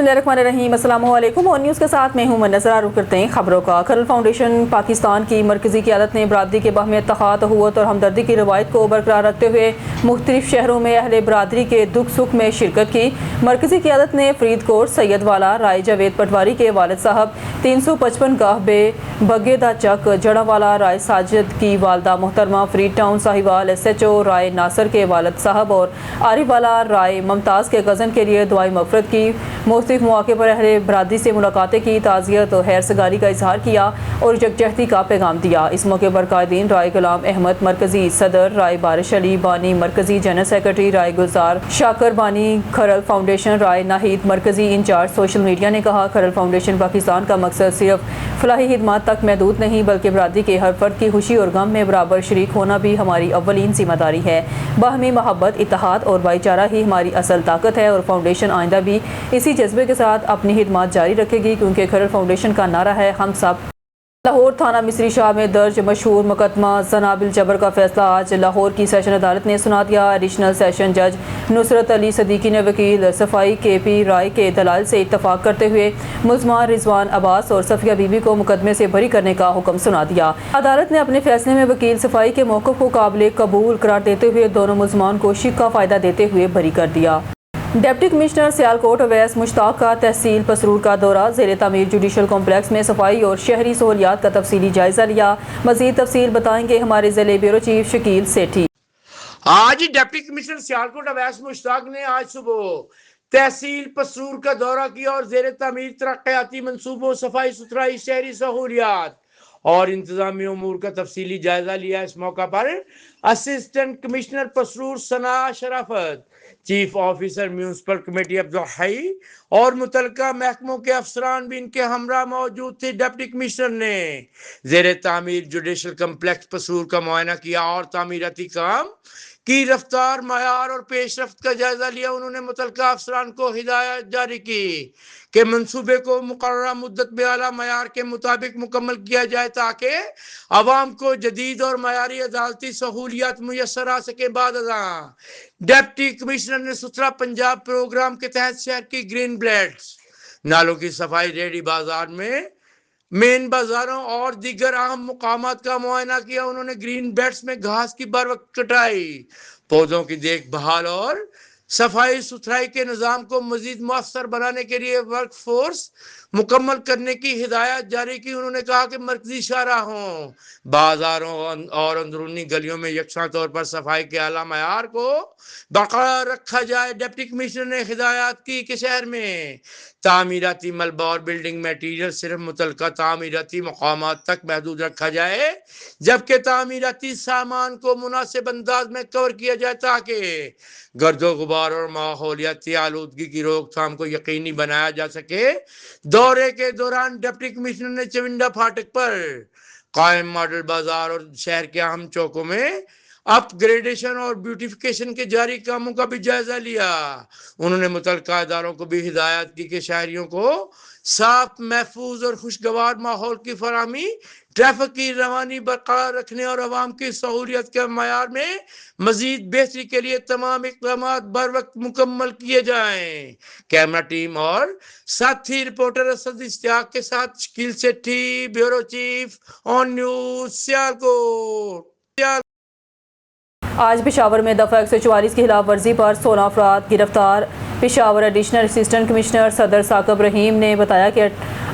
बिस्मिल्लाहिर्रहमानिर्रहीम। अस्सलाम वालेकुम। और न्यूज़ के साथ मैं हूं मुन्नज़रा। रुख करते हैं खबरों का। खरल फाउंडेशन पाकिस्तान की मरकज़ी क़यादत ने बरादरी के बाहमी इत्तेहाद, अख़ुवत और हमदर्दी की रवायत को बरकरार रखते हुए मुख्तलिफ शहरों में अहले बरादरी के दुख सुख में शिरकत की। मरकज़ी क़यादत ने फरीदकोट, सैयदवाला, राय जावेद पटवारी के वालिद साहब, 355 गाहबे, बगेदा चक, जड़ावाला, राय साजिद की वालदा मोहतरमा, फ्रीड टाउन साहिवाल, SHO राय नासर के वालिद साहब और आरिवाला राय मुमताज़ के गज़न के लिए दुआई मग़फ़िरत की। मुख्तलिफ मौके पर अहले बरादरी से मुलाकातें की, ताज़ियत और खैरसगारी का इजहार किया और यकजहती का पैगाम दिया। इस मौके पर कायदीन राय गुलाम अहमद मरकज़ी सदर, राय बारिश अली बानी मरकज़ी जनरल सेक्रेटरी, राय गुलजार शाकर बानी खरल फाउंडेशन, राय नाहिद मरकज़ी इंचार्ज सोशल मीडिया ने कहा, खरल फाउंडेशन पाकिस्तान का मकसद सिर्फ फलाही खिदमत तक महदूद नहीं बल्कि बरादरी के हर फर्द की खुशी और गम में बराबर शरीक होना भी हमारी अव्वलीन ज़िम्मेदारी है। बाहमी मोहब्बत, इत्तेहाद और भाईचारा ही हमारी असल ताकत है और फाउंडेशन आइंदा भी इसी जज्बे के साथ अपनी खिदमत जारी रखेगी, क्योंकि खरल फाउंडेशन का नारा है हम सब। लाहौर थाना मिस्री शाह में दर्ज मशहूर मुकदमा ज़नाबिल जबर का फैसला आज लाहौर की सेशन अदालत ने सुना दिया। एडिशनल सेशन जज नुसरत अली सदीकी ने वकील सफ़ाई KP राय के दलाल से इत्तफाक करते हुए मुल्ज़मान रिजवान अब्बास और सफ़िया बीबी को मुकदमे से बरी करने का हुक्म सुना दिया। अदालत ने अपने फैसले में वकील सफ़ाई के मौक़िफ़ को काबिल कबूल करार देते हुए दोनों मुल्ज़मान को शिक का फ़ायदा देते हुए बरी कर दिया। डिप्टी कमिश्नर सियालकोट अवैस मुश्ताक का तहसील पसरूर का दौरा, ज़ेरे तामीर जुडिशल कॉम्प्लेक्स में सफाई और शहरी सहूलियात का तफसीली जायजा लिया। मज़ीद तफसील बताएंगे हमारे ज़िले ब्यूरो चीफ शकील सेठी। आज डिप्टी कमिश्नर सियालकोट अवैस मुश्ताक ने आज सुबह तहसील पसरूर का दौरा किया और ज़ेरे तामीर तरक्याती मंसूबों, सफाई सुथराई, शहरी सहूलियात और इंतजामी उमूर का तफसीली जायजा लिया। इस मौका पर असिस्टेंट कमिश्नर पसरूर सना शराफत, chief officer municipal committee Abdul हई और मुतलका महकमों के अफसरान भी इनके हमरा मौजूद थे। डिप्टी कमिश्नर ने ज़ेरे तामीर जुडिशल कम्प्लेक्स पसरूर का मुआयना किया और तामीराती काम की रफ्तार, मयार और पेशरफ्त का जायजा लिया। उन्होंने मुतलका अफसरान को हिदायत जारी की कि मंसूबे को मुकर्ररा मुद्दत में आला मयार के मुताबिक मुकम्मल किया जाए ताकि अवाम को जदीद और मयारी अदालती सहूलियात मुयसर आ सके। बाद डिप्टी कमिश्नर ने सुथरा पंजाब प्रोग्राम के तहत शहर की ग्रीन बेल्ट्स, नालों की सफाई, रेडी बाजार में मेन बाजारों और दीगर अहम मुकामात का मुआयना किया। उन्होंने ग्रीन बेल्ट्स में घास की बर वक्त कटाई, पौधों की देखभाल और सफाई सुथराई के निज़ाम को मजीद मुअस्सर बनाने के लिए वर्क फोर्स मुकम्मल करने की हिदायत जारी की। उन्होंने कहा कि मरकजी शाहराहों, बाजारों और अंदरूनी गलियों में यकसा तौर पर सफाई के आला मयार को बरकरार रखा जाए। डिप्टी कमिश्नर ने हिदायत की कि शहर में तामीराती मलबा और बिल्डिंग मटीरियल सिर्फ मुतलका तामीराती मकामात तक महदूद रखा जाए, जबकि तामीराती सामान को मुनासिब अंदाज में कवर किया जाए ताकि गर्दो गुबार और माहौलियाती आलूदगी की रोकथाम को यकीनी बनाया जा सके। दौरे के दौरान डिप्टी कमिश्नर ने चविंडा फाटक पर कायम मॉडल बाजार और शहर के अहम चौकों में अपग्रेडेशन और ब्यूटिफिकेशन के जारी कामों का भी जायजा लिया। उन्होंने मुतलका इदारों को भी हिदायत की कि शहरियों को साफ, महफूज और खुशगवार माहौल की फराहमी, ट्रैफिक की रवानी बरकरार रखने और अवाम की सहूलियत के मयार में मजीद बेहतरी के लिए तमाम इक़दाम बर वक्त मुकम्मल किए जाएं। कैमरा टीम और साथी रिपोर्टर असद इश्तियाक के साथ Shakeel Sethi, bureau chief on news Sialkot. आज पेशावर में दफ़ा 144 की खिलाफ वर्जी पर 16 अफराद गिरफ्तार। पेशावर एडिशनल असिस्टेंट कमिश्नर सदर साकब रहीम ने बताया कि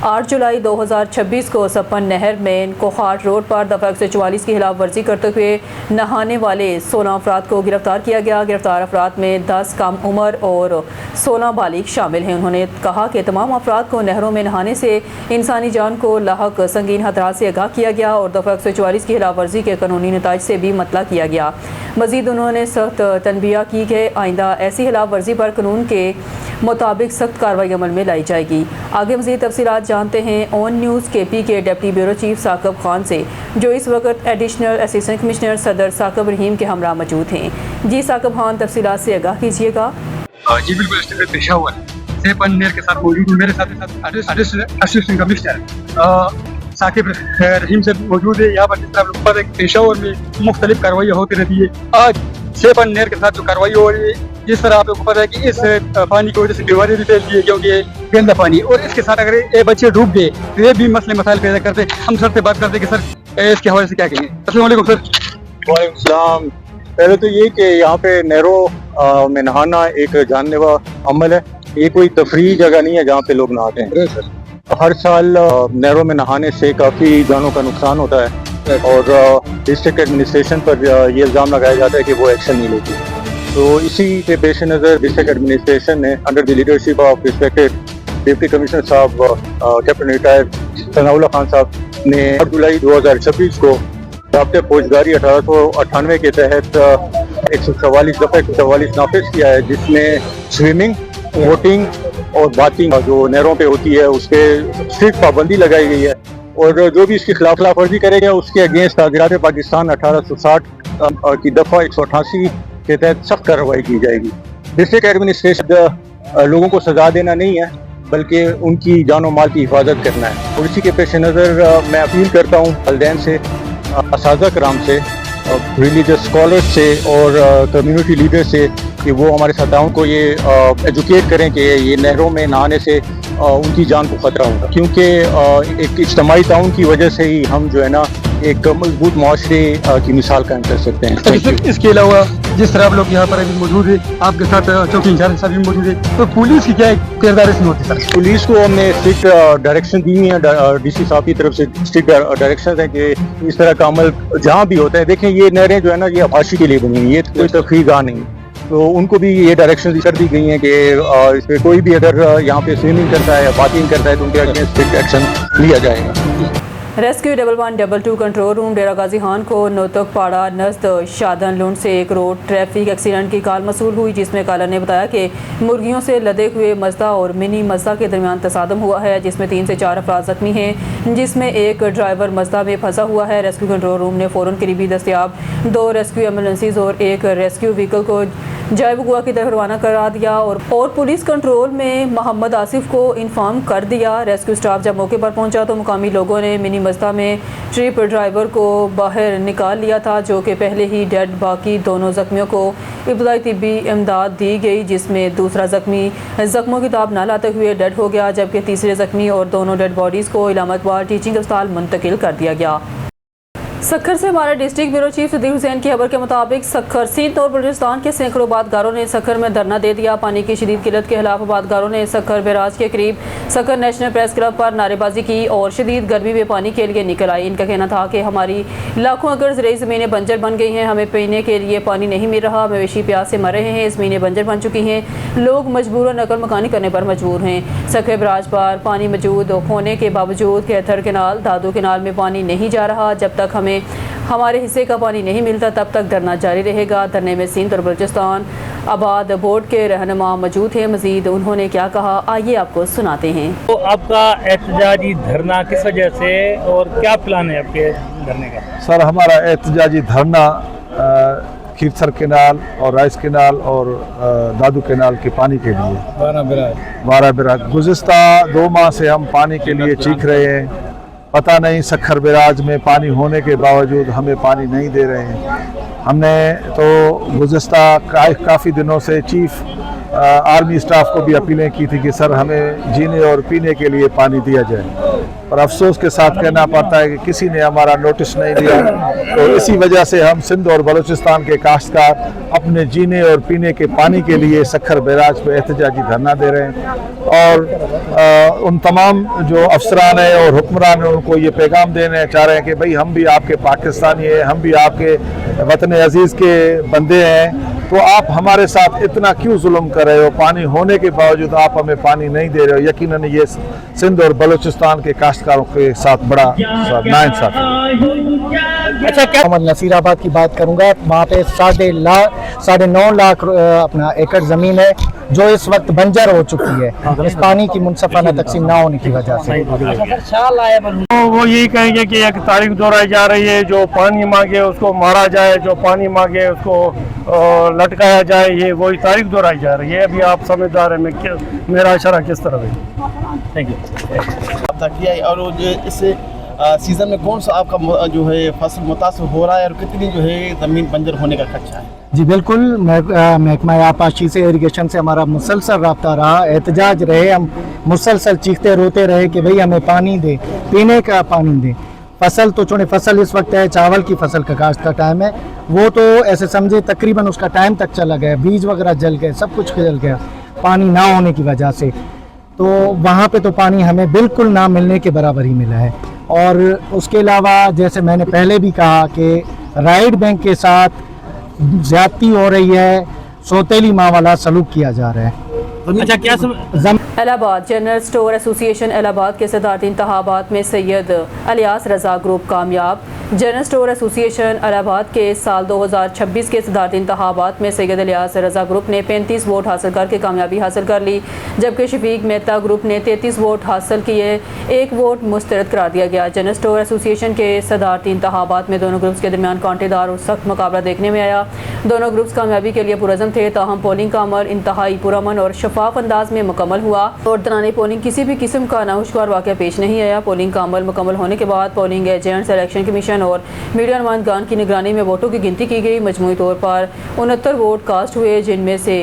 8 जुलाई 2026 को सपन नहर में कोखाट रोड पर दफ़ा 144 की खिलाफ वर्जी करते हुए नहाने वाले 16 अफराद को गिरफ्तार किया गया। गिरफ्तार अफराद में 10 कम उम्र और 16 बालिग शामिल हैं। उन्होंने कहा कि तमाम अफराद को नहरों में नहाने से इंसानी जान को लाहक संगीन खतरात से आगाह किया गया और दफ़ा 144 की खिलाफ वर्जी के कानूनी नताइज से भी मतला किया गया। मज़ीद उन्होंने सख्त तनबिया की कि आइंदा ऐसी खिलाफ वर्जी पर कानून के मुताबिक सख्त कार्रवाई अमल में लाई जाएगी। आगे मज़ीद तफसीलात जानते हैं ऑन न्यूज़ KP के deputy bureau chief Saqib Khan से, जो इस वक्त एडिशनल असिस्टेंट कमिश्नर सदर साकब रहीम के हमरा मौजूद हैं। जी साकब खान, तफसीलात से आगाह कीजिएगा। जी बिल्कुल, पेशावर से पन्नेर के साथ मौजूद हूँ। मेरे साथ असिस्टेंट कमिश्नर साकिब रहीम से मौजूद है। यहाँ पर जिस तरह पता है पेशावर में मुख्तलिफ कार्रवाई होती रहती है। आज सेपन नहर के साथ जो कार्रवाई हो रही है, जिस तरह आपको पता है कि इस पानी की वजह से बीमारी भी फैलती है क्योंकि ये गंदा पानी, और इसके साथ अगर ये बच्चे डूब गए तो ये भी मसले मसाइल पैदा करते। हम सर से बात करते कि सर इसके हवाले से क्या कहेंगे। अस्सलाम वालेकुम सर। वालेकुम सलाम। पहले तो ये कि यहाँ पे नहरों में नहाना एक जानलेवा अमल है, ये कोई तफरीही जगह नहीं है जहाँ पे लोग नहाते हैं। हर साल नहरों में नहाने से काफ़ी जानों का नुकसान होता है और डिस्ट्रिक्ट एडमिनिस्ट्रेशन पर ये इल्ज़ाम लगाया जाता है कि वो एक्शन नहीं लेती। तो इसी के पेश नज़र डिस्ट्रिक्ट एडमिनिस्ट्रेशन ने under the leadership of respected deputy commissioner साहब कैप्टन रिटायर्ड सनाउल्लाह खान साहब ने 8 जुलाई 2026 को राब्ते फौजदारी 1898 के तहत 144 नाफिज किया है, जिसमें स्विमिंग, बोटिंग और बाथिंग जो नहरों पे होती है उस पर स्ट्रिक्ट पाबंदी लगाई गई है, और जो भी इसकी खिलाफ वर्जी करेगा उसके अगेंस्ट ताज़ीरात पाकिस्तान 1860 की दफ़ा 188 के तहत सख्त कार्रवाई की जाएगी। डिस्ट्रिक्ट एडमिनिस्ट्रेशन लोगों को सजा देना नहीं है बल्कि उनकी जान और माल की हिफाजत करना है, और इसी के पेश नज़र मैं अपील करता हूँ वालिदैन से, असातिज़ा कराम से, रिलीजियस स्कॉलर्स से और कम्युनिटी लीडर से कि वो हमारे साथियों को ये एजुकेट करें कि ये नहरों में नहाने से उनकी जान को ख़तरा होगा, क्योंकि एक इज्तिमाई ताउन की वजह से ही हम जो है ना एक मजबूत मुआशरे की मिसाल कायम कर सकते हैं। इसके अलावा जिस तरह आप लोग यहाँ पर अभी मौजूद है, आपके साथ चौकी इंचार्ज साहब भी मौजूद है, तो पुलिस की क्या किरदार इसमें होती है सर? पुलिस को हमने स्ट्रिक्ट डायरेक्शन दी हुई है, डीसी साहब की तरफ से स्ट्रिक्ट डायरेक्शन है कि इस तरह का अमल जहाँ भी होता है, देखें ये नहरें जो है ना ये आबाशी के लिए बनी हुई है, ये कोई तफरीह गाह नहीं, तो उनको भी ये डायरेक्शन कर दी गई हैं कि इस पर कोई भी अगर यहाँ पे स्विमिंग करता है या बाथिंग करता है तो उनके अगेंस्ट स्ट्रिक्ट एक्शन लिया जाएगा। रेस्क्यू 1112 कंट्रोल रूम डेरा गाजी खान को नोतक पाड़ा नज़द शादन लुंड से एक रोड ट्रैफिक एक्सीडेंट की कॉल मसूल हुई, जिसमें कॉलर ने बताया कि मुर्गियों से लदे हुए मज़दा और मिनी मज़दा के दरमियान तसादम हुआ है, जिसमें 3 से 4 अफराद ज़ख्मी हैं, जिसमें एक ड्राइवर मज़दा में फंसा हुआ है। रेस्क्यू कंट्रोल रूम ने फ़ौरन करीबी दस्तियाब 2 रेस्क्यू एम्बुलेंसेज और एक रेस्क्यू व्हीकल को जाए बगुआ की तरफ रवाना करा दिया और पुलिस कंट्रोल में मोहम्मद आसिफ को इन्फॉर्म कर दिया। रेस्क्यू स्टाफ जब मौके पर पहुंचा तो मुकामी लोगों ने मिनी मज़दा में ट्रिप ड्राइवर को बाहर निकाल लिया था, जो कि पहले ही डेड। बाकी दोनों ज़ख्मियों को इब्तदाई तिब्बी इमदाद दी गई, जिसमें दूसरा ज़ख्मी ज़ख्मों की ताब न लाते हुए डेड हो गया, जबकि तीसरे ज़ख्मी और दोनों डेड बॉडीज़ को इलामा इकबाल टीचिंग अस्पताल मुंतकिल कर दिया गया। सक्खर से हमारे district bureau chief Sadiq Hussain की खबर के मुताबिक सक्खर सिंध और बलूचिस्तान के सैकड़ों आबादगारों ने सक्खर में धरना दे दिया। पानी की शदीद किल्लत के खिलाफ आबादगारों ने सक्खर बैराज के करीब सक्खर नेशनल प्रेस क्लब पर नारेबाजी की और शदीद गर्मी में पानी के लिए निकल आई। इनका कहना था कि हमारी लाखों एकड़ ज़राई ज़मीनें बंजर बन गई हैं, हमें पीने के लिए पानी नहीं मिल रहा, मवेशी प्यास से मर रहे हैं, ज़मीनें बंजर बन चुकी हैं, लोग मजबूरन नकल मकानी करने पर मजबूर हैं। सक्खर बैराज पर पानी मौजूद होने के बावजूद कैथर केनाल, दादू केनाल में पानी नहीं जा रहा। जब तक हमें हमारे हिस्से का पानी नहीं मिलता तब तक धरना जारी रहेगा। धरने में सिंध और बलूचिस्तान आबाद बोर्ड के रहनुमा मौजूद हैं। मजीद उन्होंने क्या कहा, आइए आपको सुनाते हैं। तो आपका एहतजाजी धरना किस वजह से और क्या प्लान है आपके धरने का? सर, हमारा एहतजाजी धरना खीरसर केनाल और राइस केनाल और दादू केनाल के पानी के लिए 12 बिराज गुज़िस्ता 2 माह से हम पानी के लिए चीख रहे हैं। पता नहीं सक्खर बैराज में पानी होने के बावजूद हमें पानी नहीं दे रहे हैं। हमने तो गुज़िस्ता काफ़ी दिनों से चीफ आर्मी स्टाफ को भी अपीलें की थी कि सर हमें जीने और पीने के लिए पानी दिया जाए, पर अफसोस के साथ कहना पड़ता है कि किसी ने हमारा नोटिस नहीं दिया। तो इसी वजह से हम सिंध और बलूचिस्तान के काश्तकार अपने जीने और पीने के पानी के लिए सक्खर बैराज पर एहतजाजी धरना दे रहे हैं और उन तमाम जो अफसरान हैं और हुक्मरान हैं उनको ये पैगाम देने चाह रहे हैं कि भाई हम भी आपके पाकिस्तानी हैं, हम भी आपके वतन अजीज़ के बंदे हैं, तो आप हमारे साथ इतना क्यों जुल्म कर रहे हो? पानी होने के बावजूद आप हमें पानी नहीं दे रहे हो। यकीनन ये सिंध और बलूचिस्तान के काश्तकारों के साथ बड़ा नाइंसाफ़ी है। अच्छा, क्या मोहम्मद नसीराबाद की बात करूंगा, वहाँ पे 9.5 लाख अपना एकड़ ज़मीन है जो इस वक्त बंजर हो चुकी है, इस पानी की मुनसफाना तकसीम ना होने की वजह से। तो वो यही कहेंगे कि एक तारीख दोहराई जा रही है, जो पानी मांगे उसको मारा जाए, जो पानी मांगे उसको लटकाया जाए, ये वही तारीख दोहराई जा रही है। अभी आप समझदार हैं मेरा इशारा किस तरह है। Thank you. किया और इस सीज़न में कौन सा आपका जो है फसल मुतासर हो रहा है और कितनी जो है ज़मीन बंजर होने का खदशा है? जी बिल्कुल, महकमा आपाशी से इरिगेशन से हमारा मुसलसल रब्ता रहा, एहतजाज रहे, हम मुसलसल चीखते रोते रहे कि भाई हमें पानी दे, पीने का पानी दे। फसल तो चुने फसल इस वक्त है, चावल की फसल का काश्त का टाइम है, वो तो ऐसे समझे तकरीबन उसका टाइम तक चला गया, बीज वगैरह जल गए, सब कुछ जल गया पानी ना होने की वजह से। तो वहाँ पे तो पानी हमें बिल्कुल ना मिलने के बराबर ही मिला है। और उसके अलावा जैसे मैंने पहले भी कहा कि राइट बैंक के साथ ज्यादती हो रही है, सौतेली माँ वाला सलूक किया जा रहा है। अच्छा, क्या Allahabad general store association Allahabad के सदारती इंतखाबात में सैयद अलियास रजा ग्रुप कामयाब। जनरल स्टोर एसोसिएशन इलाहाबाद के साल 2026 के सदारती इंतखाबात में सैयद अलियास रजा ग्रुप ने 35 वोट हासिल करके कामयाबी हासिल कर ली, जबकि शफीक मेहता ग्रुप ने 33 वोट हासिल किए, 1 वोट मुस्तरद करार दिया गया। जनरल स्टोर एसोसिएशन के सदारती इंतखाबात में दोनों ग्रुप्स के दरमियान कांटेदार और सख्त मुकाबला देखने में आया। दोनों ग्रुप्स कामयाबी के लिए पुरज़म थे, ताहम पोलिंग का अमल इंतहाई पुरअमन और शफाफ अंदाज में मुकम्मल हुआ और दौरान पोलिंग किसी भी किस्म का नाखुशगवार वाक़या पेश नहीं आया। पोलिंग का अमल मुकम्मल होने के बाद पोलिंग एजेंट्स, इलेक्शन कमीशन और मीडिया नुमाइंदगान की निगरानी में वोटों की गिनती की गई। मजमूई तौर पर 69 वोट कास्ट हुए, जिनमें से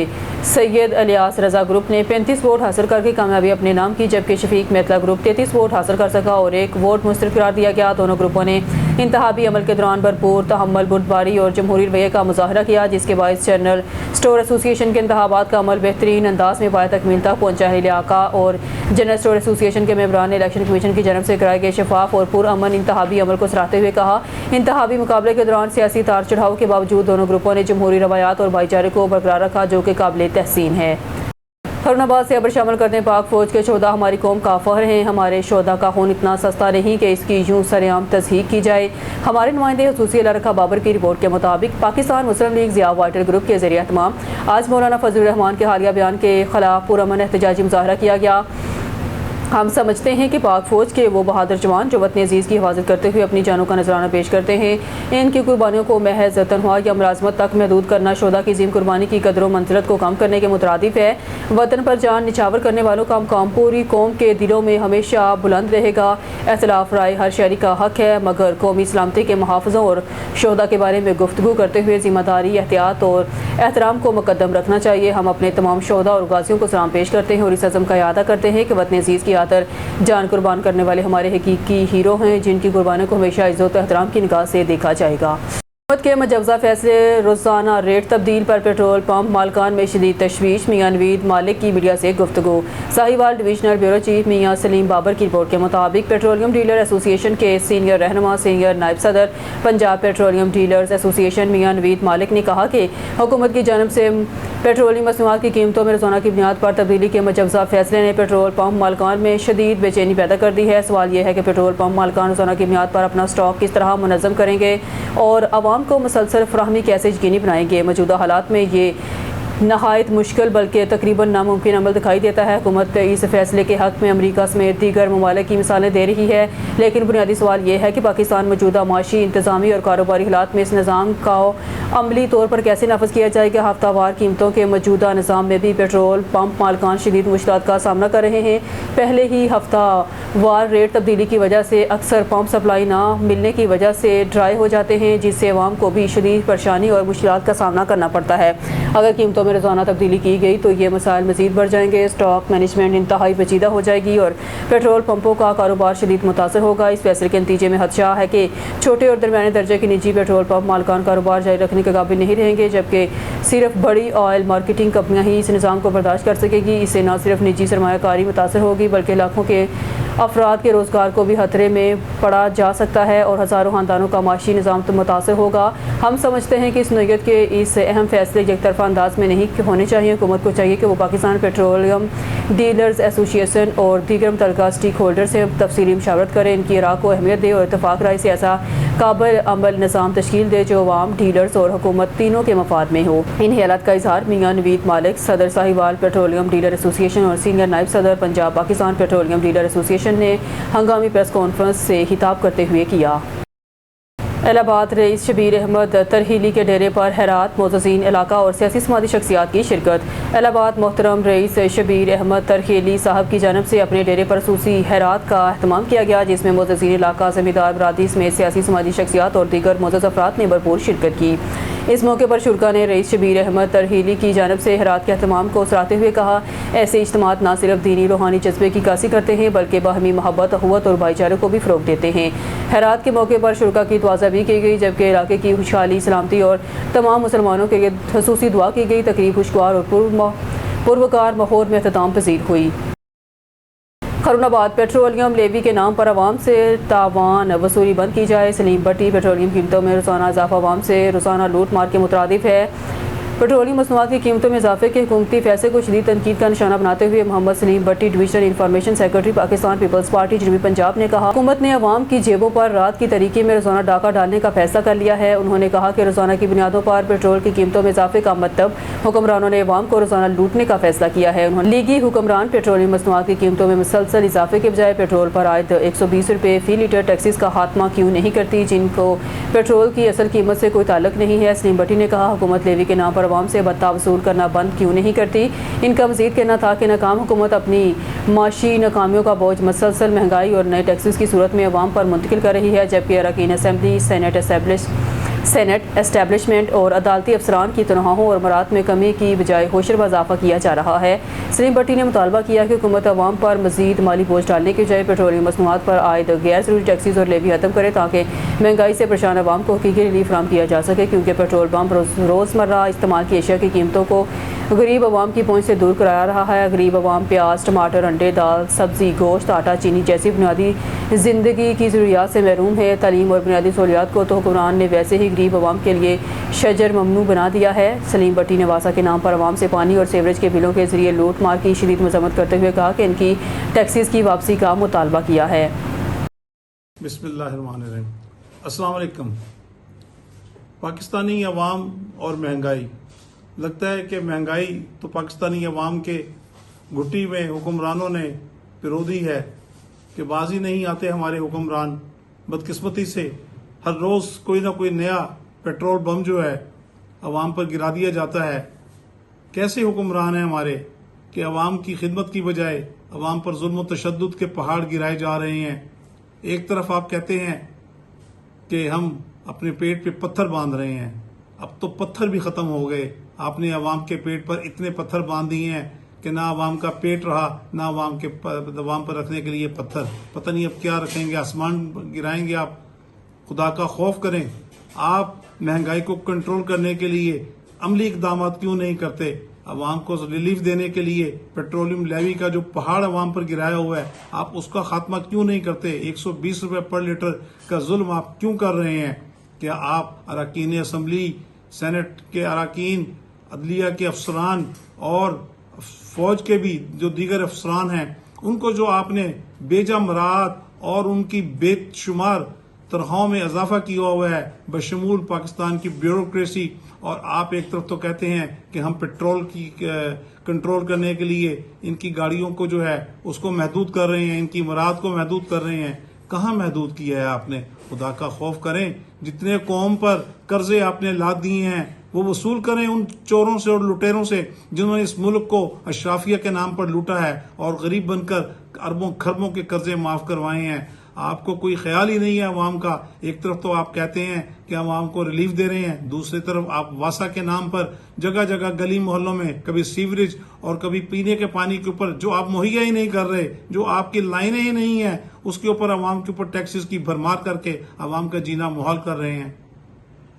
सैयद अलियास रजा ग्रुप ने 35 वोट हासिल करके कामयाबी अपने नाम की, जबकि शफीक मेहता ग्रुप 33 वोट हासिल कर सका और 1 वोट मुस्तरद करार दिया गया। दोनों ग्रुपों ने इंतहाबी अमल के दौरान भरपूर तहम्मुल, बुर्दबारी और जमहूरी रवैये का मुजाहरा किया, जिसके बायस जनरल स्टोर एसोसिएशन के इंतखाबात का अमल बेहतरीन अंदाज में पाया तकमील तक पहुँचा है। इलाका और जनरल स्टोर एसोसिएशन के मेंबरान ने इलेक्शन कमीशन की जानब से कराए गए शफाफ और पुरअमन इंतहाबी अमल को सराहते हुए कहा, इंतहाबी मुकाबले के दौरान सियासी तार चढ़ाव के बावजूद दोनों ग्रुपों ने जमहूरी रवायात और भाईचारे को बरकरार रखा, जो कि काबिल तहसीन है। खैरुनाबाद से खबर शामिल करते हैं। पाक फौज के शोधा हमारी कौम का फख्र हैं। हमारे शोधा का खून इतना सस्ता नहीं कि इसकी यूं सरेआम तस्हीक की जाए। हमारे नुमाइंदे हुसूसी अल्लाह रखा बाबर की रिपोर्ट के मुताबिक पाकिस्तान मुस्लिम लीग ज़िया वाटर ग्रुप के ज़रिए एहतमाम आज मौलाना फजलुर रहमान के हालिया बयान के खिलाफ पुरअमन एहतजाजी मुजाहरा किया गया। हम समझते हैं कि पाक फ़ौज के वो बहादुर जवान जो वतन अजीज़ की हिफाजत करते हुए अपनी जानों का नजराना पेश करते हैं, इनकी कुर्बानियों को महज तनख्वाह या मुलाजमत तक महदूद करना शोधा की अजीम कुर्बानी की कदर व मंजिलत को कम करने के मुतरादिफ है। वतन पर जान निछावर करने वालों का मकाम पूरी कौम के दिलों में हमेशा बुलंद रहेगा। इख्तिलाफ राय हर शहरी का हक है, मगर कौमी सलामती के मुहाफ़िज़ों और शोधा के बारे में गुफ्तगू करते हुए ज़िम्मेदारी, एहतियात और एहतराम को मुकद्दम रखना चाहिए। हम अपने तमाम शोधा और गाज़ियों को सलाम पेश करते हैं और इस अज़म का यादा करते हैं कि वतन अजीज़ की खातिर जान कुर्बान करने वाले हमारे हकीकी हीरो हैं, जिनकी कुर्बानियों को हमेशा इज़्ज़त और एहतराम की निगाह से देखा जाएगा। हुकूमत के मुजव्वज़ा फैसले रोज़ाना रेट तब्दील पर पेट्रोल पंप मालकान में शदीद तशवीश। मियां नवीद मालिक की मीडिया से गुफ्तगू। साहिवाल डिवीजनल ब्यूरो चीफ मियां सलीम बाबर की रिपोर्ट के मुताबिक पेट्रोलियम डीलर एसोसिएशन के सीनियर रहनुमा सीनियर नायब सदर पंजाब पेट्रोलियम डीलर्स एसोसिएशन मियां नवीद मालिक ने कहा कि हुकूमत की जानब से पेट्रोलियम मसनूआत की कीमतों में रोज़ाना की बुनियाद पर तब्दीली के मुजव्वज़ा फैसले ने पेट्रोल पंप मालकान में शदीद बेचैनी पैदा कर दी है। सवाल यह है कि पेट्रोल पंप मालकान रोज़ाना की बुनियाद पर अपना स्टॉक किस तरह मुनज़्ज़म करेंगे और आवाम को मुसलसल फराहमी कैसे यकीनी बनाएंगे। मौजूदा हालात में ये नहायत मुश्किल बल्कि तकरीबन नामुमकिन अमल दिखाई देता है। हुकूमत इस फैसले के हक़ में अमरीका समेत दीगर ममालिक की मिसालें दे रही है, लेकिन बुनियादी सवाल ये है कि पाकिस्तान मौजूदा माशी, इंतज़ामी और कारोबारी हालात में इस निज़ाम का अमली तौर पर कैसे नाफिज किया जाएगा। हफ्तावार कीमतों के मौजूदा निज़ाम में भी पेट्रोल पंप मालकान शदीद मुश्किलात का सामना कर रहे हैं। पहले ही हफ्तावार रेट तब्दीली की वजह से अक्सर पंप सप्लाई ना मिलने की वजह से ड्राई हो जाते हैं, जिससे अवाम को भी शदीद परेशानी और मुश्किलात का सामना करना पड़ता है। अगर कीमतों में रोज़ाना तब्दीली की गई तो ये मसाइल मज़ीद बढ़ जाएंगे, स्टॉक मैनेजमेंट इंतहाई पेचीदा हो जाएगी और पेट्रोल पंपों का कारोबार शदीद मुतासर होगा। इस फैसले के नतीजे में खदशा है कि छोटे और दरमियाने दर्जे के निजी पेट्रोल पंप मालकान कारोबार जारी रखने के काबिल नहीं रहेंगे, जबकि सिर्फ बड़ी ऑयल मार्केटिंग कंपनियां ही इस निज़ाम को बर्दाश्त कर सकेगी। इससे न सिर्फ निजी सरमायाकारी मुतासर होगी बल्कि लाखों के अफराद के रोज़गार को भी खतरे में पड़ा जा सकता है और हज़ारों ख़ानदानों का माशी निज़ाम तो मुतासर होगा। हम समझते हैं कि इस नोयत के इस अहम फैसले एक तरफा अंदाज में नहीं होने चाहिए। हुकूमत को चाहिए कि वो पाकिस्तान पेट्रोलियम डीलर्स एसोसिएशन और दीगर मुतल्लिका स्टेक होल्डर से तफसीली मशावरत करें, इनकी आरा को अहमियत दे और इत्तफाक राय से ऐसा काबिल अमल निज़ाम तश्कील दे जो अवाम, डीलर्स और हुकूमत तीनों के मफाद में हो। इन ख्यालात का इजहार मियां नवीद मालिक, सदर साहिवाल पेट्रोलियम डीलर एसोसिएशन और सीनियर नायब सदर Punjab Pakistan petroleum dealer association ने हंगामी प्रेस कॉन्फ्रेंस से खिताब करते हुए किया। इलाहाबाद रईस शबीर अहमद तरहीली के डेरे पर हैरात मोअज़्ज़ीन इलाका और सियासी समाजी शख्सियात की शिरकत। इलाहाबाद मोहतरम रईस शबीर अहमद तरहीली साहब की जानब से अपने डेरे पर खसूसी हैरात का अहतमाम किया गया, जिसमें मोअज़्ज़ीन इलाका, ज़मींदार बरादरी समेत सियासी समाजी शख्सियात और दीगर मोअज़्ज़ज़ अफराद ने भरपूर शिरकत की। इस मौके पर शुरका ने रईस शबीर अहमद तरहीली की जानब से हैरात के अहतमाम को सराहते हुए कहा, ऐसे इज्तिमात न सिर्फ दीनी रूहानी जज्बे की कासी करते हैं बल्कि बाहमी मोहब्बत, अखुवत और भाईचारे को भी फ़रोग़ देते हैं। हैरात के मौके पर शुरका की दुआ भी की गई, जबकि इलाके की खुशहाली, सलामती और तमाम मुसलमानों के लिए खसूसी दुआ की गई। तकरीब खुशगवार और पुरवकार माहौल में अख्ताम पजीर हुई। खैरुनाबाद पेट्रोलियम लेवी के नाम पर अवाम से तावान वसूली बंद की जाए। सलीम भट्टी पेट्रोलियम कीमतों में रोज़ाना इजाफा अवाम से रोज़ाना लूट मार के मुतरादिफ है। पेट्रोलियम मसनूआत की कीमतों में इजाफे के हुकूमती फैसले को शदीद तनकीद का निशाना बनाते हुए Mohammad Saleem Bhatti divisional information secretary Pakistan Peoples Party जनूबी पंजाब ने कहा, हुकूमत ने अवाम की जेबों पर रात की तरीके में रोज़ाना डाका डालने का फैसला कर लिया है। उन्होंने कहा कि रोज़ाना की बुनियादों पर पेट्रोल की कीमतों में इजाफे का मतलब हुक्मरानों ने अवाम को रोज़ाना लूटने का फैसला किया है। उन्होंने लीगी हुक्मरान पेट्रोलियम मसनूआत की कीमतों में मुसलसल इजाफे के बजाय पेट्रोल पर आयद 120 रुपये फ़ी लीटर टैक्सेस का खात्मा क्यों नहीं करती, जिनको पेट्रोल की असल कीमत से कोई ताल्लुक नहीं है। सलीम भट्टी ने कहा, हुकूमत लेवी के नाम पर अवाम से भत्ता वसूल करना बंद क्यों नहीं करती। इनका मजीद कहना था कि नाकाम हुकूमत अपनी माशी नाकामियों का बोझ मुसलसल महंगाई और नए टैक्सेस की सूरत में अवाम पर मुंतकिल कर रही है, जबकि अरकान असम्बली, सेनेट एस्टेब्लिशमेंट और अदालती अफसरान की तनख्वाहों और मरात में कमी की बजाय होशर व इजाफा किया जा रहा है। सलीम भट्टी ने मुतालबा किया कि हुकूमत अवाम पर मजीद माली बोझ डालने के बजाय पेट्रोलियम मसनूआत पर आयद गैर ज़रूरी टैक्सेस और लेवी खत्म करे, ताकि महंगाई से परेशान अवाम को हकीकी रिलीफ फराहम किया जा सके, क्योंकि पेट्रोल पंप रोज़मर्रा इस्तेमाल की अशिया की कीमतों को गरीब अवाम की पहुँच से दूर कराया रहा है। गरीब अवाम प्याज, टमाटर, अंडे, दाल, सब्ज़ी, गोश्त, आटा, चीनी जैसी बुनियादी ज़िंदगी की ज़रूरियात से महरूम है। तालीम और बुनियादी सहूलियात को तो हुक्मरान ने वैसे ही गरीब अवाम के लिए शजर ममनू बना दिया है। सलीम भट्टी ने वासा के नाम पर अवाम से पानी और सीवरेज के बिलों के जरिए लूट मार की शदीद मजम्मत करते हुए कहा कि इनकी टैक्सेस की वापसी का मुतालबा किया है। बिस्मिल्लाहिर्रहमानिर्रहीम। अस्सलाम वालेकुम। पाकिस्तानी अवाम और महंगाई, लगता है कि महंगाई तो पाकिस्तानी अवाम के घुट्टी में हुक्मरानों ने पिरो दी है कि बाजी नहीं आते हमारे हुक्मरान। बदकिस्मती से हर रोज़ कोई ना कोई नया पेट्रोल बम जो है अवाम पर गिरा दिया जाता है। कैसे हुक्मरान हैं हमारे कि अवाम की खिदमत की बजाय अवाम पर जुल्म तशद्दुद के पहाड़ गिराए जा रहे हैं। एक तरफ आप कहते हैं कि हम अपने पेट पे पत्थर बांध रहे हैं, अब तो पत्थर भी ख़त्म हो गए। आपने अवाम के पेट पर इतने पत्थर बांध दिए हैं कि ना अवाम का पेट रहा, ना अवाम पर रखने के लिए पत्थर। पता नहीं अब क्या रखेंगे, आसमान गिराएंगे आप। खुदा का खौफ करें। आप महंगाई को कंट्रोल करने के लिए अमली इकदाम क्यों नहीं करते? अवाम को रिलीफ देने के लिए पेट्रोलियम लेवी का जो पहाड़ अवाम पर गिराया हुआ है, आप उसका खात्मा क्यों नहीं करते? 120 रुपये पर लीटर का जुल्म आप क्यों कर रहे हैं? क्या आप अरकान असम्बली, सेनेट के अरकान, अदलिया के अफसरान और फौज के भी जो दीगर अफसरान हैं, उनको जो आपने बेजा मरात और उनकी बेशुमार तनख्वाहों में इजाफा किया हुआ है बशमूल पाकिस्तान की ब्यूरोक्रेसी, और आप एक तरफ तो कहते हैं कि हम पेट्रोल की कंट्रोल करने के लिए इनकी गाड़ियों को जो है उसको महदूद कर रहे हैं, इनकी मराद को महदूद कर रहे हैं। कहाँ महदूद किया है आपने? खुदा का खौफ करें। जितने कौम पर कर्जे आपने लाद दिए हैं वो वसूल करें उन चोरों से और लुटेरों से जिन्होंने इस मुल्क को अशराफिया के नाम पर लूटा है और गरीब बनकर अरबों खरबों के कर्जे माफ करवाए हैं। आपको कोई ख्याल ही नहीं है अवाम का। एक तरफ तो आप कहते हैं कि अवाम को रिलीफ दे रहे हैं, दूसरी तरफ आप वासा के नाम पर जगह जगह गली मोहल्लों में कभी सीवरेज और कभी पीने के पानी के ऊपर जो आप मुहैया ही नहीं कर रहे, जो आपकी लाइनें ही नहीं है, उसके ऊपर अवाम के ऊपर टैक्सेस की भरमार करके अवाम का जीना मुहाल कर रहे हैं।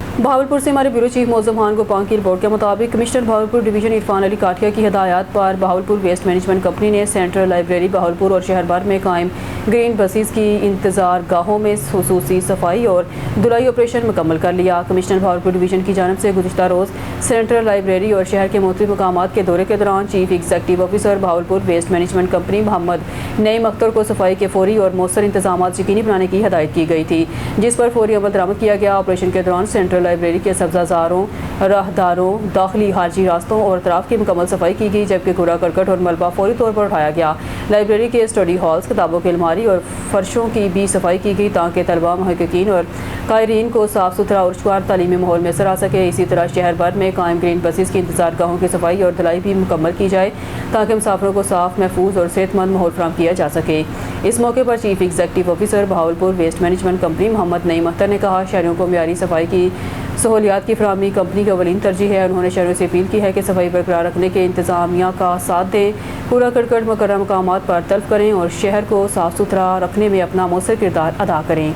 भावलपुर से हमारे ब्यूरो चीफ मौज़म खान गोपाल की रिपोर्ट के मुताबिक कमिश्नर भावलपुर डिवीजन इरफान अली काठिया की हिदायत पर भावलपुर वेस्ट मैनेजमेंट कंपनी ने सेंट्रल लाइब्रेरी भावलपुर और शहर भर में कायम ग्रीन बसेस की इंतजार गाहों में खुसूसी सफाई और धुलाई ऑपरेशन मुकम्मल कर लिया। कमिश्नर भावलपुर डिवीजन की जानब से गुज़िश्ता रोज़ सेंट्रल लाइब्रेरी और शहर के मुख्तलिफ मकामात के दौरे के दौरान chief executive officer Bahawalpur waste management company Mohammad Naeem Akhtar को सफाई के फौरी और मौसर इंतजाम यकीनी बनाने की हिदायत की गई थी, जिस पर फौरी अमल दरामद किया गया। ऑपरेशन के दौरान सेंट्रल लाइब्रेरी के सब्जाजारों, राहदारों, दाखिली हाजी रास्तों और अतराफ की मुकम्मल सफाई की गई, जबकि कूड़ा करकट और मलबा फौरी तौर पर उठाया गया। लाइब्रेरी के स्टडी हॉल्स, किताबों के अलमारी الماری اور فرشوں کی بھی صفائی کی گئی تاکہ طلباء، محققین اور قائرین کو صاف ستھرا اور خوشگوار تعلیمی ماحول میسر آ سکے۔ اسی طرح شہر بھر میں قائم گرین بسز کی انتظار گاہوں کی صفائی اور دھلائی بھی مکمل کی جائے تاکہ مسافروں کو صاف، محفوظ اور صحت مند ماحول فراہم کیا جا سکے۔ اس موقع پر chief executive officer Bahawalpur waste management company Muhammad Naeem Akhtar نے کہا، شہریوں کو معیاری صفائی کی سہولیات کی فراہمی کمپنی کی اولین ترجیح ہے۔ انہوں نے شہریوں سے اپیل کی ہے کہ صفائی برقرار رکھنے کے انتظامیہ کا ساتھ دیں، کوڑا کرکٹ مقررہ مقامات پر طلب کریں اور شہر کو صاف ستھرا رکھنے میں اپنا مؤثر کردار ادا کریں۔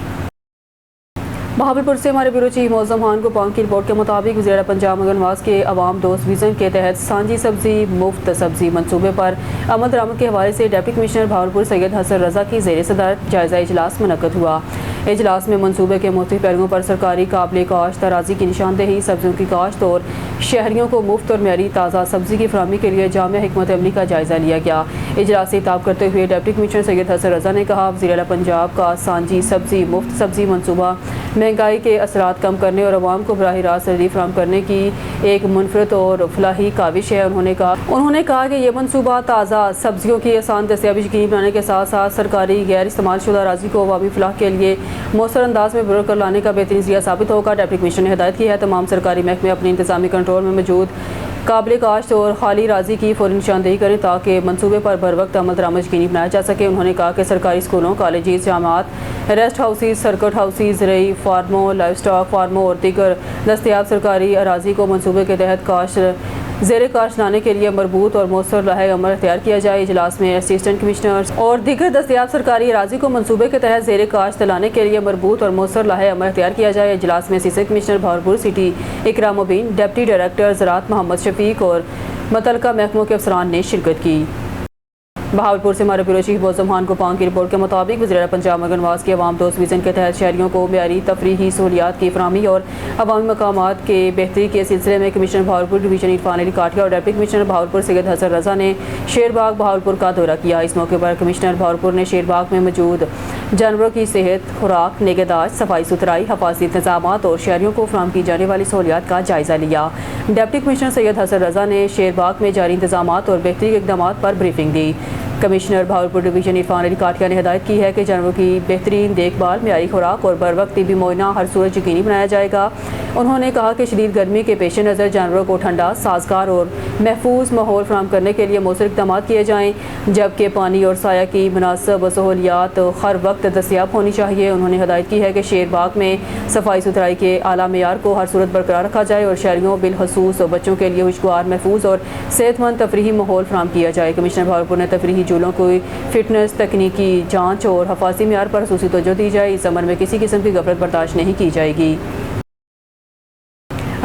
بہاولپور سے ہمارے بیورو چیف معظم خان گوپان کی رپورٹ کے مطابق وزیر پنجاب مگن نواز کے عوام دوست ویژن کے تحت سانجی سبزی مفت سبزی منصوبے پر عمل درآمد کے حوالے سے ڈپٹی کمشنر بہاولپور سید حسن رضا کی زیر صدارت جائزہ اجلاس منعقد ہوا۔ اجلاس میں منصوبے کے مختلف پہلوؤں پر سرکاری قابل کاشت اراضی کی نشاندہی، سبزیوں کی کاشت اور شہریوں کو مفت اور معیاری تازہ سبزی کی فراہمی کے لیے جامع حکمت عملی کا جائزہ لیا گیا۔ اجلاس سے خطاب کرتے ہوئے ڈپٹی کمشنر سید حسن رضا نے کہا، وزیر اعلیٰ پنجاب کا سانجی سبزی مفت سبزی منصوبہ مہنگائی کے اثرات کم کرنے اور عوام کو براہ راست ریلیف فراہم کرنے کی ایک منفرد اور فلاحی کاوش ہے۔ انہوں نے کہا کہ یہ منصوبہ تازہ سبزیوں کی آسان دستیابی یقینی بنانے کے ساتھ ساتھ سرکاری غیر استعمال شدہ اراضی کو عوامی فلاح کے لیے مؤثر انداز میں بروئر کر لانے کا بہترین ذریعہ ثابت ہوگا۔ ڈپٹی کمشنر نے ہدایت کی ہے تمام سرکاری محکمے اپنے انتظامی کنٹرول میں موجود قابل کاشت اور خالی اراضی کی فوری نشاندہی کریں تاکہ منصوبے پر بر وقت عمل درآمد یقینی بنایا جا سکے۔ انہوں نے کہا کہ سرکاری اسکولوں، کالجز، جامعات، ریسٹ ہاؤسز، سرکٹ ہاؤسز، زرعی فارموں، لائف سٹاک فارموں اور دیگر دستیاب سرکاری اراضی کو منصوبے کے تحت زیر کاشت لانے کے لیے مربوط اور مؤثر لاحق عمل اختیار کیا جائے۔ اجلاس میں اسسٹنٹ کمشنرز اور دیگر دستیاب سرکاری اراضی کو منصوبے کے تحت زیر کاشت لانے کے لیے مربوط اور مؤثر لاحق عمل اختیار کیا جائے۔ اجلاس میں اسسٹنٹ کمشنر بہاولپور سٹی اکرام مبین، ڈپٹی ڈائریکٹر زراعت محمد شفیق اور متعلقہ محکموں کے افسران نے شرکت کی۔ بہاولپور سے ہمارے بیورو چیف معظم خان گوپان کی رپورٹ کے مطابق وزیر اعلیٰ پنجاب مگن نواز کے عوام دوست ویژن کے تحت شہریوں کو معیاری تفریحی سہولیات کی فراہمی اور عوامی مقامات کے بہتری کے سلسلے میں کمشنر بہاولپور ڈویژن عرفان علی کاٹیا اور ڈپٹی کمشنر بہاولپور سید حسن رضا نے شیر باغ بہاولپور کا دورہ کیا۔ اس موقع پر کمشنر بہاولپور نے شیر باغ میں موجود جانوروں کی صحت، خوراک، نگہداشت، صفائی ستھرائی، حفاظتی انتظامات اور شہریوں کو فراہم کی جانے والی سہولیات کا جائزہ لیا۔ ڈپٹی کمشنر سید حسن رضا نے شیر باغ میں جاری انتظامات اور بہتری کے اقدامات پر بریفنگ دی۔ کمشنر بہاولپور ڈویژن عرفان علی کاٹیا نے ہدایت کی ہے کہ جانوروں کی بہترین دیکھ بھال، معیاری خوراک اور بر وقت طبی معائنہ ہر صورت یقینی بنایا جائے گا۔ انہوں نے کہا کہ شدید گرمی کے پیش نظر جانوروں کو ٹھنڈا، سازگار اور محفوظ ماحول فراہم کرنے کے لیے مؤثر اقدامات کیے جائیں، جبکہ پانی اور سایہ کی مناسب سہولیات ہر وقت دستیاب ہونی چاہیے۔ انہوں نے ہدایت کی ہے کہ شیر باغ میں صفائی ستھرائی کے اعلیٰ معیار کو ہر صورت برقرار رکھا جائے اور شہریوں بالخصوص بچوں کے لیے خوشگوار، محفوظ اور صحت مند تفریحی ماحول فراہم کیا جائے۔ کمشنر بہاولپور نے تفریحی جھولوں کو فٹنس، تکنیکی جانچ اور حفاظتی معیار پر خصوصی توجہ دی جائے۔ اس عمل میں کسی قسم کی غفلت برداشت نہیں کی جائے گی۔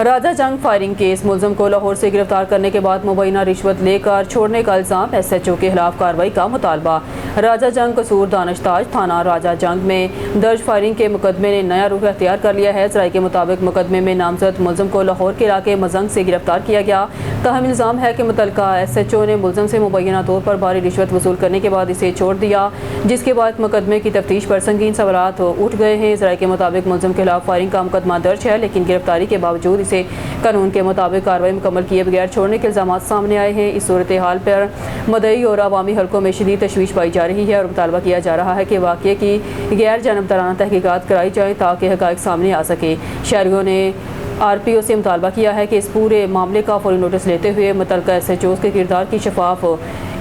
راجہ جنگ فائرنگ کیس، ملزم کو لاہور سے گرفتار کرنے کے بعد مبینہ رشوت لے کر چھوڑنے کا الزام، ایس ایچ او کے خلاف کارروائی کا مطالبہ۔ راجہ جنگ قصور دانش تاج تھانہ راجہ جنگ میں درج فائرنگ کے مقدمے نے نیا رخ اختیار کر لیا ہے۔ ذرائع کے مطابق مقدمے میں نامزد ملزم کو لاہور کے علاقے مزنگ سے گرفتار کیا گیا۔ تاہم الزام ہے کہ متعلقہ ایس ایچ او نے ملزم سے مبینہ طور پر بھاری رشوت وصول کرنے کے بعد اسے چھوڑ دیا، جس کے بعد مقدمے کی تفتیش پر سنگین سوالات اٹھ گئے ہیں۔ ذرائع کے مطابق ملزم کے خلاف فائرنگ کا مقدمہ درج ہے، لیکن گرفتاری کے باوجود اسے قانون کے مطابق کارروائی مکمل کیے بغیر چھوڑنے کے الزامات سامنے آئے ہیں۔ اس صورتحال پر مدعی اور عوامی حلقوں میں شدید تشویش پائی جا رہی ہے اور مطالبہ کیا جا رہا ہے کہ واقعے کی غیر جانبدارانہ تحقیقات کرائی جائیں تاکہ حقائق سامنے آ سکے۔ شہریوں نے آر پی او سے مطالبہ کیا ہے کہ اس پورے معاملے کا فوری نوٹس لیتے ہوئے متعلقہ ایس ایچ اوز کے کردار کی شفاف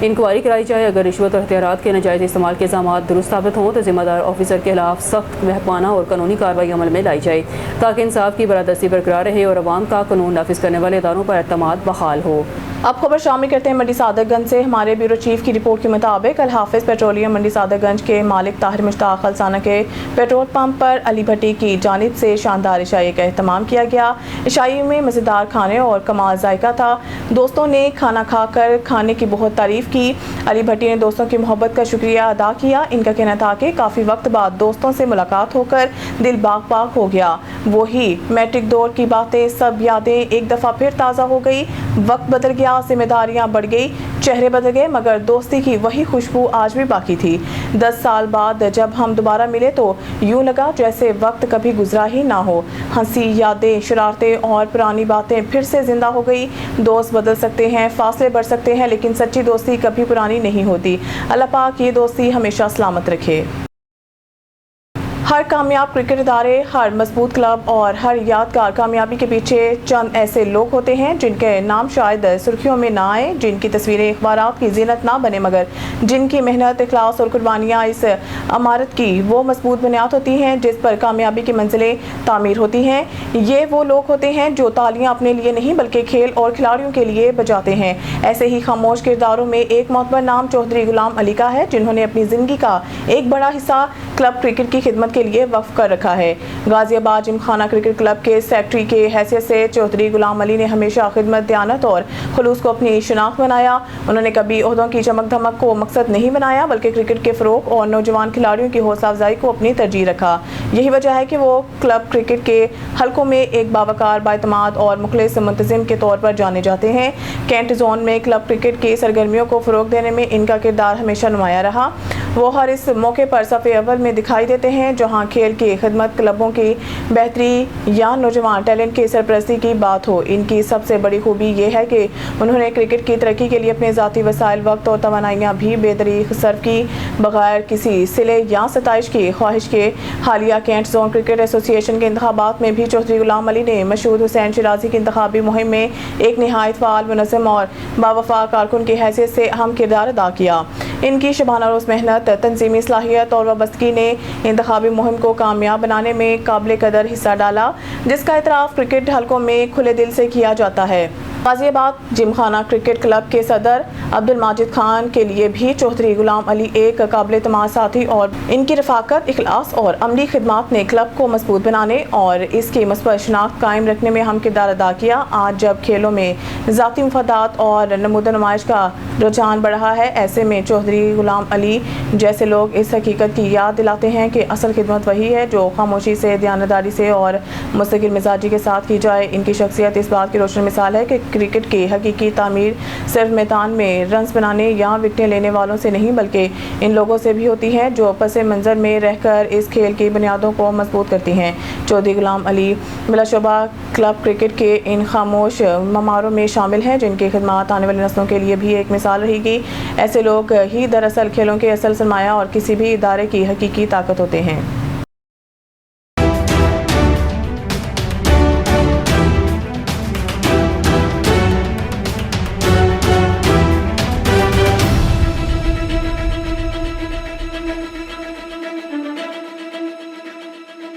انکوائری کرائی جائے۔ اگر رشوت اور اختیارات کے ناجائز استعمال کے الزامات درست ثابت ہوں تو ذمہ دار آفیسر کے خلاف سخت محکمانہ اور قانونی کارروائی عمل میں لائی جائے تاکہ انصاف کی بالادستی برقرار رہے اور عوام کا قانون نافذ کرنے والے اداروں پر اعتماد بحال ہو۔ اب خبر شامل کرتے ہیں منڈی صادق گنج سے۔ ہمارے بیورو چیف کی رپورٹ کے مطابق الحافظ پیٹرولیم منڈی صادق گنج کے مالک طاہر مشتاق خلسانہ کے پیٹرول پمپ پر علی بھٹی کی جانب سے شاندار عشائی کا اہتمام کیا گیا۔ عشائی میں مزیدار کھانے اور کمال ذائقہ تھا۔ دوستوں نے کھانا کھا کر کھانے کی بہت تعریف کی۔ علی بھٹی نے دوستوں کی محبت کا شکریہ ادا کیا۔ ان کا کہنا تھا کہ کافی وقت بعد دوستوں سے ملاقات ہو کر دل باغ باغ ہو گیا۔ وہی میٹرک دور کی باتیں، سب یادیں ایک دفعہ پھر تازہ ہو گئی۔ وقت بدل گیا، ذمہ داریاں بڑھ گئی، चेहरे बदल गए मगर दोस्ती की वही खुशबू आज भी बाकी थी। 10 साल बाद जब हम दोबारा मिले तो यूं लगा जैसे वक्त कभी गुजरा ही ना हो। हंसी, यादें, शरारतें और पुरानी बातें फिर से जिंदा हो गई। दोस्त बदल सकते हैं, फासले बढ़ सकते हैं, लेकिन सच्ची दोस्ती कभी पुरानी नहीं होती। अल्लाह पाक ये दोस्ती हमेशा सलामत रखे। हर कामयाब क्रिकेट इदारे, हर मजबूत क्लब और हर यादगार कामयाबी के पीछे चंद ऐसे लोग होते हैं जिनके नाम शायद सुर्खियों में ना आए, जिनकी तस्वीरें अखबारात की जीनत ना बने, मगर जिनकी मेहनत, इखलास और कुर्बानियाँ इस इमारत की वो मजबूत बुनियाद होती हैं जिस पर कामयाबी की मंजिलें तामीर होती हैं। ये वो लोग होते हैं जो तालियां अपने लिए नहीं बल्कि खेल और खिलाड़ियों के लिए बजाते हैं। ऐसे ही खामोश किरदारों में एक मोतबर नाम चौधरी गुलाम अली का है, जिन्होंने अपनी ज़िंदगी का एक बड़ा हिस्सा क्लब क्रिकेट की खिदमत के लिए वक्फ कर रखा है। गाजियाबाद जिमखाना क्रिकेट क्लब के सेक्रेटरी के हैसियत से चौधरी गुलाम अली ने हमेशा खिदमत, दयानत और खुलूस को अपनी शनाख्त बनाया। उन्होंने कभी ओहदों की चमक धमक को मकसद नहीं बनाया बल्कि क्रिकेट के फ़रोग और नौजवान खिलाड़ियों की हौसला अफजाई को अपनी तरजीह रखा। यही वजह है कि वो क्लब क्रिकेट के हलकों में एक बावकार, बाएतमाद और मुखलिस मुंतजिम के तौर पर जाने जाते हैं। कैंट जोन में क्लब क्रिकेट की सरगर्मियों को फ़रोग देने में इनका किरदार हमेशा नुमाया रहा। वो हर इस मौके पर सफ़े अव्वल में दिखाई देते हैं जहां खेल की खिदमत, क्लबों की बेहतरी या नौजवान टैलेंट की सरपरस्ती की बात हो। इनकी सबसे बड़ी खूबी ये है कि उन्होंने क्रिकेट की तरक्की के लिए अपने ज़ाती वसाइल, वक्त और तवानाइयाँ भी बेदरीग सर्व की, बगैर किसी सिले या सताइश की ख्वाहिश के। हालिया कैंट जोन क्रिकेट एसोसिएशन के इंतखाबात में भी चौधरी गुलाम अली ने मशहूर हुसैन शिराजी की इंतखाबी मुहिम में एक नहायत फ़ाल, मुनज़्ज़म और बावफा कारकुन की हैसियत से अहम किरदार अदा किया। इनकी शबाना रोज़ मेहनत, तंजीमी सलाहियत और वाबस्तगी ने इंतखाबी मुहिम को कामयाब बनाने में काबिल कदर हिस्सा डाला, जिसका इतराफ़ क्रिकेट हलकों में खुले दिल से किया जाता है। गाजियाबाद जिमखाना क्रिकेट क्लब के सदर अब्दुल माजिद खान के लिए भी चौधरी गुलाम अली एक काबिल एतमाद साथी और इनकी रफ़ाकत, इखलास और अमली खिदमात ने क्लब को मजबूत बनाने और इसकी मुस्बत शनाख्त कायम रखने में अहम किरदार अदा किया। आज जब खेलों में ज़ाती मफादात और नमूद नुमाइश का रुझान बढ़ रहा है, ऐसे में चौधरी गुलाम अली जैसे लोग इस हकीकत की याद दिलाते हैं कि असल खिदमत वही है जो खामोशी से, दयानतदारी से और मुस्तकिल मिजाजी के साथ की जाए। इनकी शख्सियत इस बात की रोशन मिसाल है कि क्रिकेट की हकीकी तामीर सिर्फ मैदान में रन्स बनाने या विकेटें लेने वालों से नहीं बल्कि इन लोगों से भी होती है जो पसे मंजर में रहकर इस खेल की बुनियादों को मजबूत करती हैं। चौधरी गुलाम अली बिलाशुबा क्लब क्रिकेट के इन खामोश ममारों में शामिल हैं जिनकी खिदमत आने वाली नस्लों के लिए भी एक मिसाल रहेगी। ऐसे लोग ही दरअसल खेलों के असल सरमाया और किसी भी इदारे की हकीकी ताकत होते हैं।